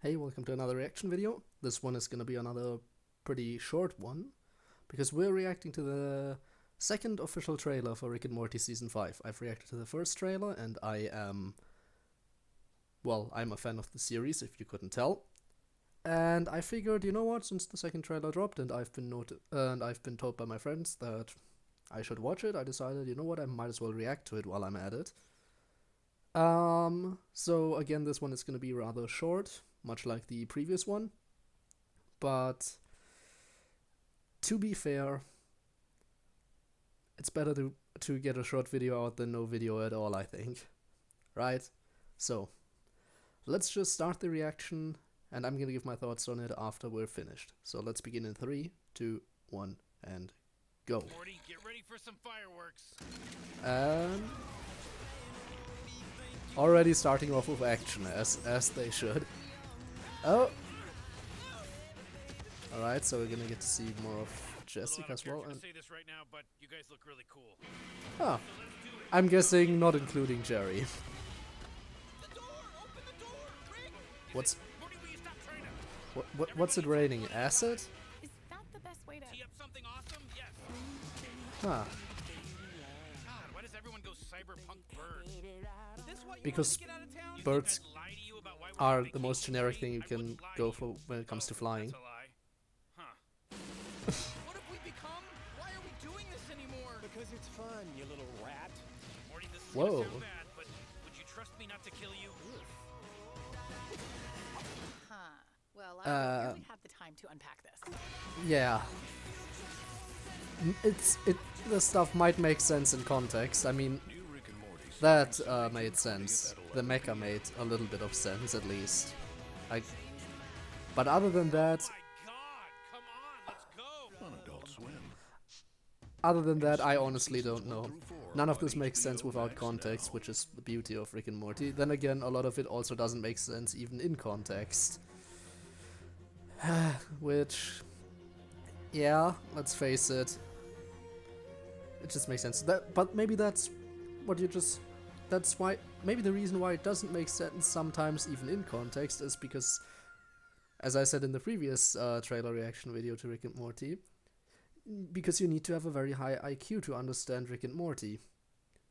Hey, welcome to another reaction video. This one is gonna be another pretty short one, because we're reacting to the second official trailer for Rick and Morty Season 5. I've reacted to the first trailer, and I'm a fan of the series, if you couldn't tell. And I figured, you know what, since the second trailer dropped and I've been told by my friends that I should watch it, I decided, you know what, I might as well react to it while I'm at it. So again, this one is gonna be rather short, much like the previous one, but to be fair, it's better to get a short video out than no video at all, I think. Right? So, let's just start the reaction, and I'm gonna give my thoughts on it after we're finished. So let's begin in 3, 2, 1, and go. Morty, get ready for some fireworks. And already starting off with action, as they should. Oh! Alright, so we're gonna get to see more of Jessica as well. And say this right now, but you guys look really cool. Ah, I'm guessing not including Jerry. What's it raining? Acid? Is that the best way to tee up something awesome? Yes. Huh. God, why does everyone go cyberpunk bird? Because birds are the most generic thing you can go for when it comes to flying. That's a lie. Huh. What have we become? Why are we doing this anymore? Because it's fun, you little rat. Morty, this is Whoa. gonna sound bad, but would you trust me not to kill you? Huh. Well, I don't really have the time to unpack this. Yeah. The stuff might make sense in context. I mean, that made sense. The mecha made a little bit of sense, at least. But other than that, My God, come on, let's go. On Adult Swim. other than that, I honestly don't know. None of this makes sense without context, which is the beauty of Rick and Morty. Then again, a lot of it also doesn't make sense even in context. Which, yeah, let's face it. It just makes sense. But maybe that's what you just... That's why... Maybe the reason why it doesn't make sense sometimes even in context is because, as I said in the previous trailer reaction video to Rick and Morty, because you need to have a very high IQ to understand Rick and Morty.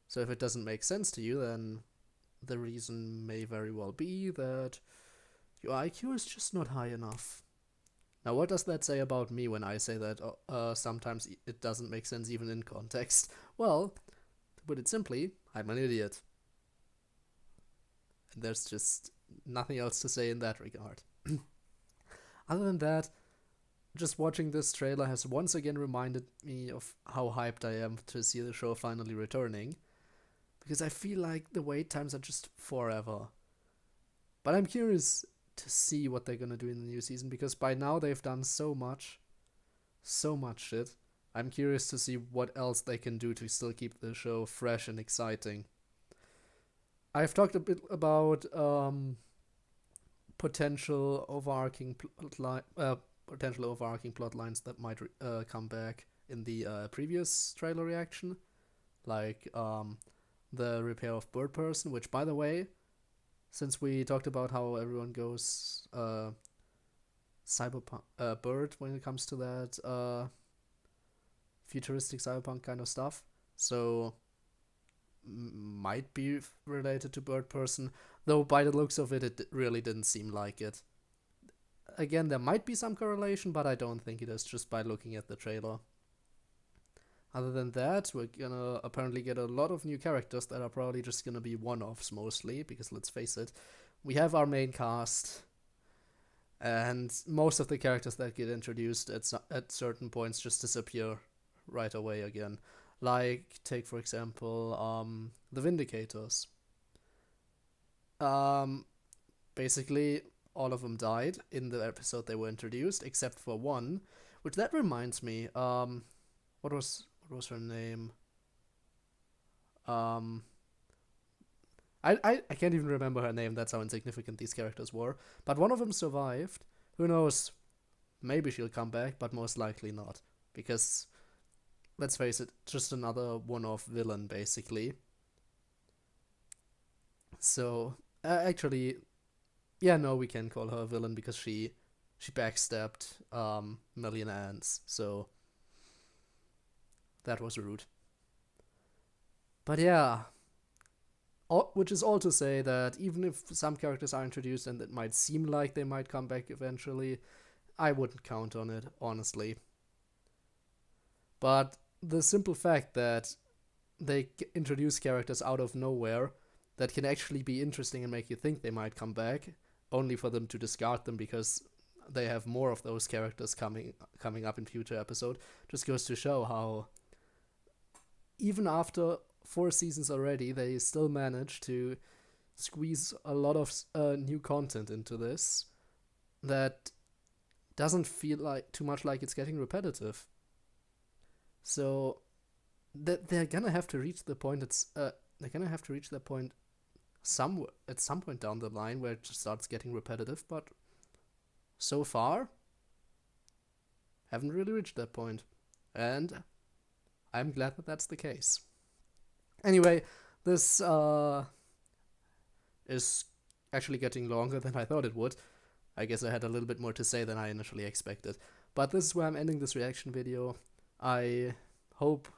So if it doesn't make sense to you, then the reason may very well be that your IQ is just not high enough. Now, what does that say about me when I say that sometimes it doesn't make sense even in context? Well, to put it simply, I'm an idiot. And there's just nothing else to say in that regard. Other than that, just watching this trailer has once again reminded me of how hyped I am to see the show finally returning. Because I feel like the wait times are just forever. But I'm curious to see what they're gonna do in the new season, because by now they've done so much shit. I'm curious to see what else they can do to still keep the show fresh and exciting. I've talked a bit about potential overarching plot lines that might come back in the previous trailer reaction, like the repair of Bird Person, which, by the way, since we talked about how everyone goes cyberpunk bird when it comes to that futuristic cyberpunk kind of stuff, so might be related to Bird Person, though by the looks of it, it really didn't seem like it. Again, there might be some correlation, but I don't think it is, just by looking at the trailer. Other than that, we're gonna apparently get a lot of new characters that are probably just gonna be one-offs mostly, because let's face it, we have our main cast, and most of the characters that get introduced at certain points just disappear right away again. Like, take for example, the Vindicators. Basically, all of them died in the episode they were introduced, except for one, which that reminds me, what was her name? I can't even remember her name, that's how insignificant these characters were. But one of them survived. Who knows? Maybe she'll come back, but most likely not. Because, let's face it, just another one-off villain, basically. So, actually, yeah, no, we can call her a villain because she backstabbed Million Ants, so that was rude. But yeah, which is all to say that even if some characters are introduced and it might seem like they might come back eventually, I wouldn't count on it, honestly. But the simple fact that they introduce characters out of nowhere that can actually be interesting and make you think they might come back, only for them to discard them because they have more of those characters coming up in future episode, just goes to show how even after 4 seasons already, they still manage to squeeze a lot of new content into this that doesn't feel like too much like it's getting repetitive. So they're gonna have to reach the point. They're gonna have to reach that point at some point down the line where it just starts getting repetitive. But so far, haven't really reached that point, and I'm glad that that's the case. Anyway, this is actually getting longer than I thought it would. I guess I had a little bit more to say than I initially expected. But this is where I'm ending this reaction video. I hope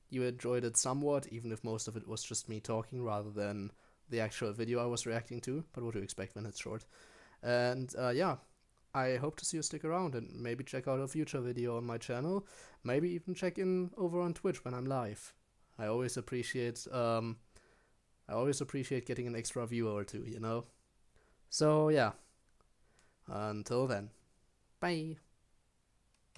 you enjoyed it somewhat, even if most of it was just me talking rather than the actual video I was reacting to. But what do you expect when it's short? And yeah, I hope to see you stick around and maybe check out a future video on my channel. Maybe even check in over on Twitch when I'm live. I always appreciate getting an extra viewer or two, you know? So yeah, until then, bye!